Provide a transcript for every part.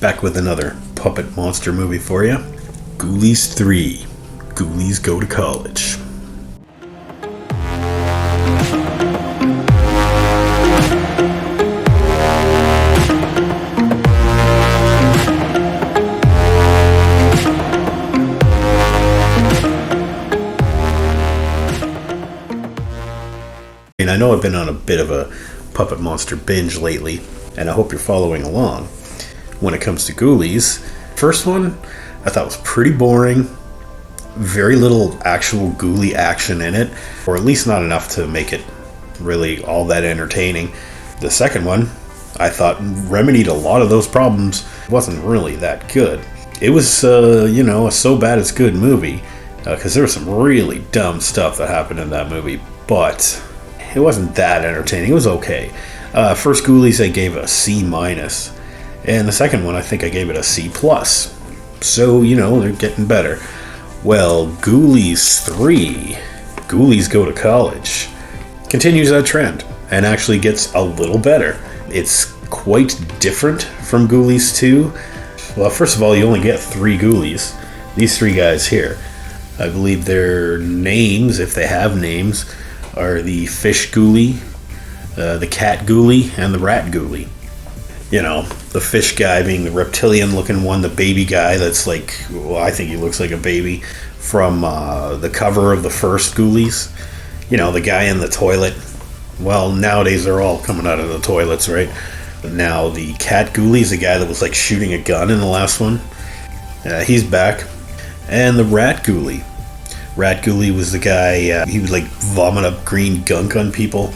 back with another puppet monster movie for you. Ghoulies 3. Ghoulies Go to College. I know I've been on a bit of a puppet monster binge lately, and I hope you're following along. When it comes to Ghoulies, first one I thought was pretty boring, very little actual ghoulie action in it, or at least not enough to make it really all that entertaining. The second one I thought remedied a lot of those problems. It wasn't really that good. It was, a so bad it's good movie, because there was some really dumb stuff that happened in that movie, but it wasn't that entertaining. It was okay. First Ghoulies I gave a C-, and the second one I think I gave it a C+. So, they're getting better. Well, Ghoulies 3, Ghoulies Go to College, continues that trend and actually gets a little better. It's quite different from Ghoulies 2. Well, first of all, you only get 3 Ghoulies. These 3 guys here. I believe their names, if they have names, are the fish ghoulie, the cat ghoulie, and the rat ghoulie. The fish guy being the reptilian looking one, the baby guy that's like, well, I think he looks like a baby from the cover of the first Ghoulies. The guy in the toilet. Well, nowadays they're all coming out of the toilets, right? But now the cat ghoulie is the guy that was like shooting a gun in the last one. He's back. And the rat ghoulie. Rat ghoulie was the guy, he would like vomit up green gunk on people.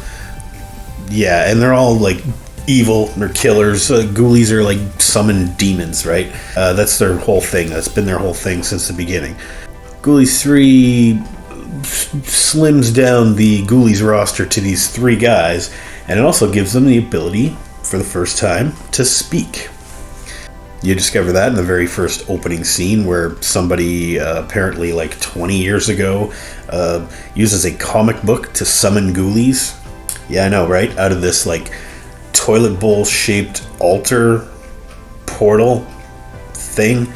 Yeah, and they're all like evil, they're killers. Ghoulies are like summoned demons, right? That's their whole thing. That's been their whole thing since the beginning. Ghoulies 3 slims down the Ghoulies roster to these 3 guys, and it also gives them the ability, for the first time, to speak. You discover that in the very first opening scene where somebody, apparently like 20 years ago, uses a comic book to summon Ghoulies. Yeah, I know, right? Out of this like toilet bowl shaped altar portal thing.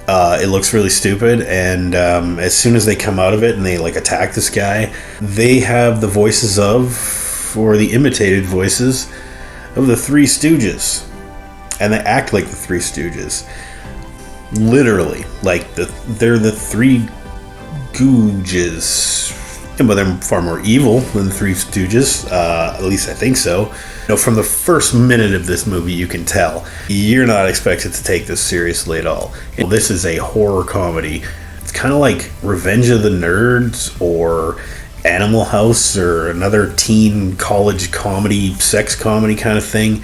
It looks really stupid, and as soon as they come out of it and they like attack this guy, they have the voices of, or the imitated voices of the Three Stooges. And they act like the Three Stooges. Literally. Like, they're the Three Googes. But they're far more evil than the Three Stooges. At least I think so. From the first minute of this movie, you can tell. You're not expected to take this seriously at all. This is a horror comedy. It's kind of like Revenge of the Nerds, or Animal House, or another teen college comedy, sex comedy kind of thing,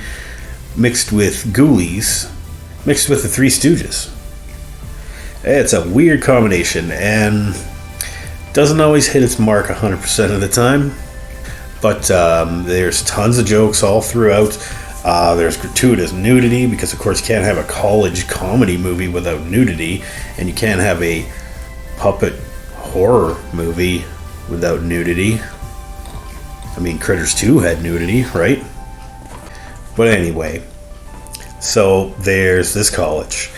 mixed with Ghoulies, mixed with the Three Stooges. It's a weird combination, and doesn't always hit its mark 100% of the time, but there's tons of jokes all throughout. There's gratuitous nudity, because of course you can't have a college comedy movie without nudity, and you can't have a puppet horror movie without nudity. I mean, Critters 2 had nudity, right? But anyway, so there's this college,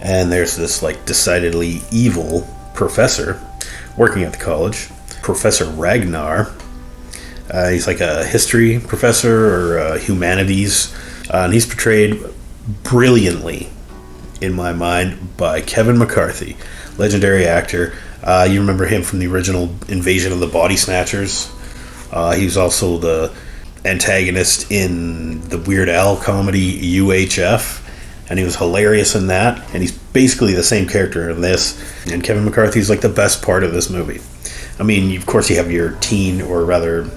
and there's this like decidedly evil professor working at the college, Professor Ragnar. He's like a history professor, or humanities, and he's portrayed brilliantly, in my mind, by Kevin McCarthy, legendary actor. You remember him from the original Invasion of the Body Snatchers. He was also the antagonist in the Weird Al comedy UHF, and he was hilarious in that, and he's basically the same character in this, and Kevin McCarthy's like the best part of this movie. I mean, of course you have your teen, or rather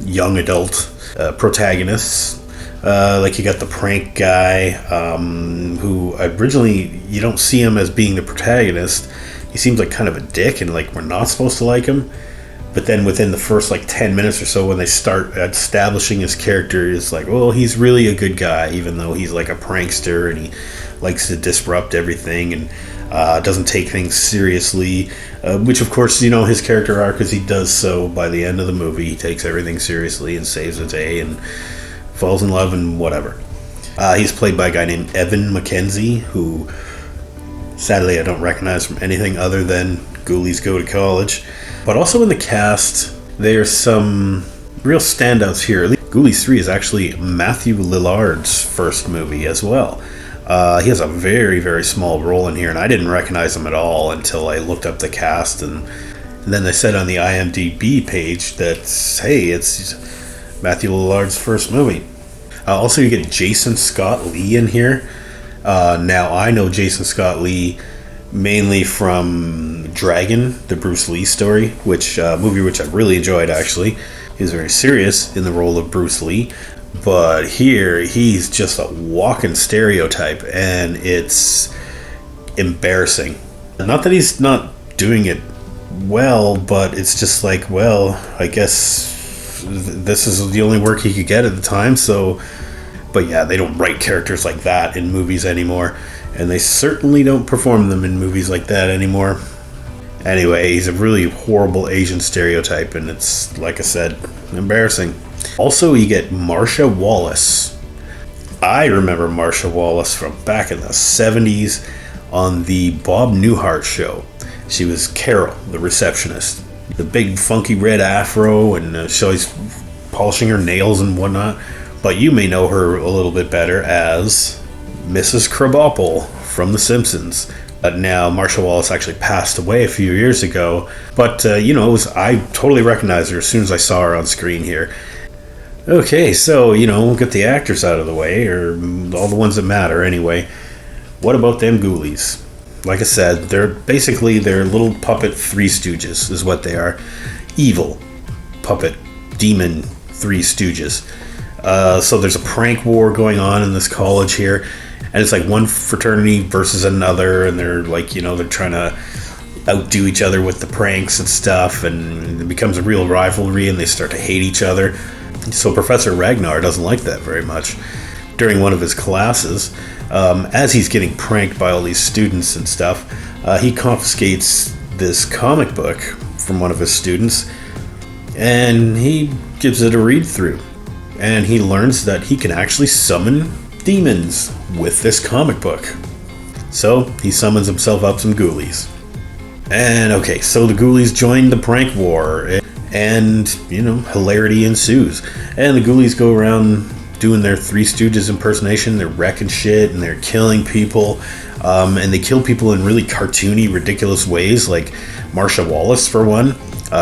young adult protagonists, like you got the prank guy, who originally you don't see him as being the protagonist. He seems like kind of a dick, and like we're not supposed to like him. But then within the first like 10 minutes or so, when they start establishing his character, it's like, well, he's really a good guy, even though he's like a prankster and he likes to disrupt everything and doesn't take things seriously. Which, of course, his character arc, as he does so by the end of the movie. He takes everything seriously and saves the day and falls in love and whatever. He's played by a guy named Evan McKenzie, who sadly I don't recognize from anything other than Ghoulies Go to College. But also in the cast, there's some real standouts here. Ghoulies 3 is actually Matthew Lillard's first movie as well. He has a very, very small role in here, and I didn't recognize him at all until I looked up the cast, and then they said on the IMDb page that, hey, it's Matthew Lillard's first movie. Also, you get Jason Scott Lee in here. Now, I know Jason Scott Lee mainly from Dragon, the Bruce Lee story, which movie which I really enjoyed, actually. He was very serious in the role of Bruce Lee. But here, he's just a walking stereotype, and it's embarrassing. Not that he's not doing it well, but it's just like, well, I guess this is the only work he could get at the time, so... But yeah, they don't write characters like that in movies anymore, and they certainly don't perform them in movies like that anymore. Anyway, he's a really horrible Asian stereotype, and it's, like I said, embarrassing. Also, you get Marsha Wallace. I remember Marsha Wallace from back in the 70s on the Bob Newhart show. She was Carol, the receptionist. The big funky red afro, and she's always polishing her nails and whatnot. But you may know her a little bit better as Mrs. Krabappel from The Simpsons. Now, Marsha Wallace actually passed away a few years ago. But, I totally recognized her as soon as I saw her on screen here. Okay, so, we'll get the actors out of the way, or all the ones that matter anyway. What about them Ghoulies? Like I said, they're little puppet Three Stooges is what they are. Evil puppet demon Three Stooges. So there's a prank war going on in this college here, and it's like one fraternity versus another, and they're like, they're trying to outdo each other with the pranks and stuff, and it becomes a real rivalry, and they start to hate each other. So Professor Ragnar doesn't like that very much. During one of his classes, as he's getting pranked by all these students and stuff, he confiscates this comic book from one of his students, and he gives it a read through. And he learns that he can actually summon demons with this comic book. So he summons himself up some Ghoulies. And okay, so the Ghoulies join the prank war, and, hilarity ensues. And the Ghoulies go around doing their Three Stooges impersonation. They're wrecking shit, and they're killing people. And they kill people in really cartoony, ridiculous ways, like Marsha Wallace, for one.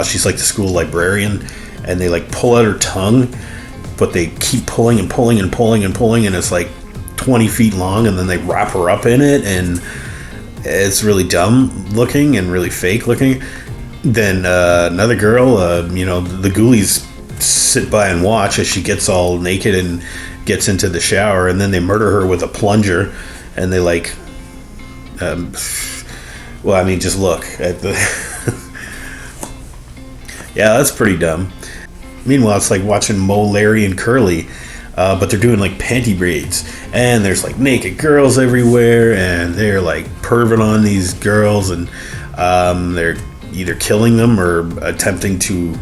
She's like the school librarian, and they like pull out her tongue, but they keep pulling and pulling and pulling and pulling, and it's like 20 feet long, and then they wrap her up in it, and it's really dumb looking and really fake looking. Then another girl, the Ghoulies sit by and watch as she gets all naked and gets into the shower, and then they murder her with a plunger, and they just look at the... Yeah, that's pretty dumb. Meanwhile, it's like watching Mo, Larry, and Curly, but they're doing like panty braids, and there's like naked girls everywhere, and they're like perving on these girls, and they're either killing them or attempting to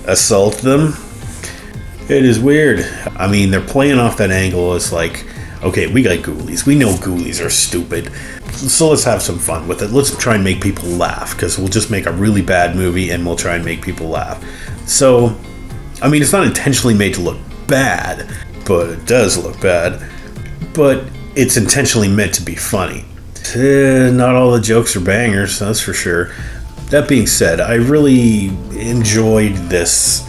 assault them. It is weird. I mean, they're playing off that angle. It's like, okay, we got Ghoulies. We know Ghoulies are stupid, so let's have some fun with it. Let's try and make people laugh, because we'll just make a really bad movie and we'll try and make people laugh. So, I mean, it's not intentionally made to look bad, but it does look bad. But it's intentionally meant to be funny. Not all the jokes are bangers, that's for sure. That being said, I really enjoyed this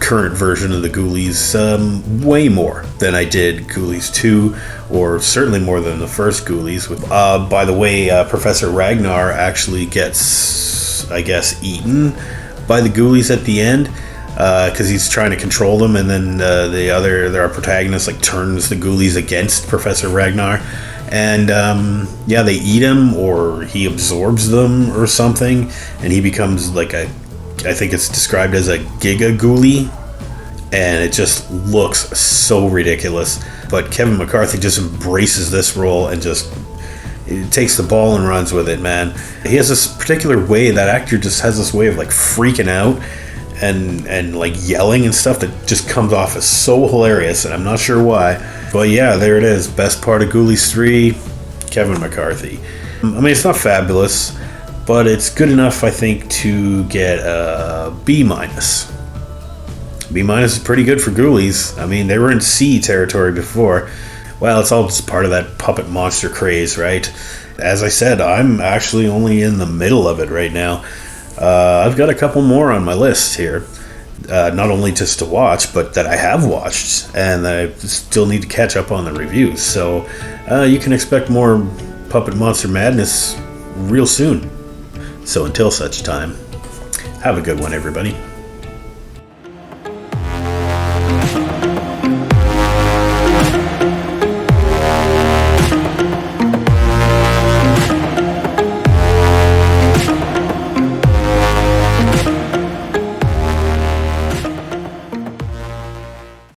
current version of the Ghoulies way more than I did Ghoulies 2, or certainly more than the first Ghoulies. By the way, Professor Ragnar actually gets, I guess, eaten by the Ghoulies at the end, because he's trying to control them, and then our protagonist turns the Ghoulies against Professor Ragnar, and they eat him, or he absorbs them or something, and he becomes I think it's described as a Giga Ghoulie, and it just looks so ridiculous. But Kevin McCarthy just embraces this role and just takes the ball and runs with it, man. He has this particular way, that actor just has this way of freaking out and like yelling and stuff that just comes off as so hilarious, and I'm not sure why. But yeah, there it is. Best part of Ghoulies 3, Kevin McCarthy. I mean, it's not fabulous, but it's good enough, I think, to get a B-. B- is pretty good for Ghoulies. I mean, they were in C territory before. Well, it's all just part of that puppet monster craze, right? As I said, I'm actually only in the middle of it right now. I've got a couple more on my list here. Not only just to watch, but that I have watched, and I still need to catch up on the reviews. So you can expect more Puppet Monster Madness real soon. So until such time, have a good one, everybody.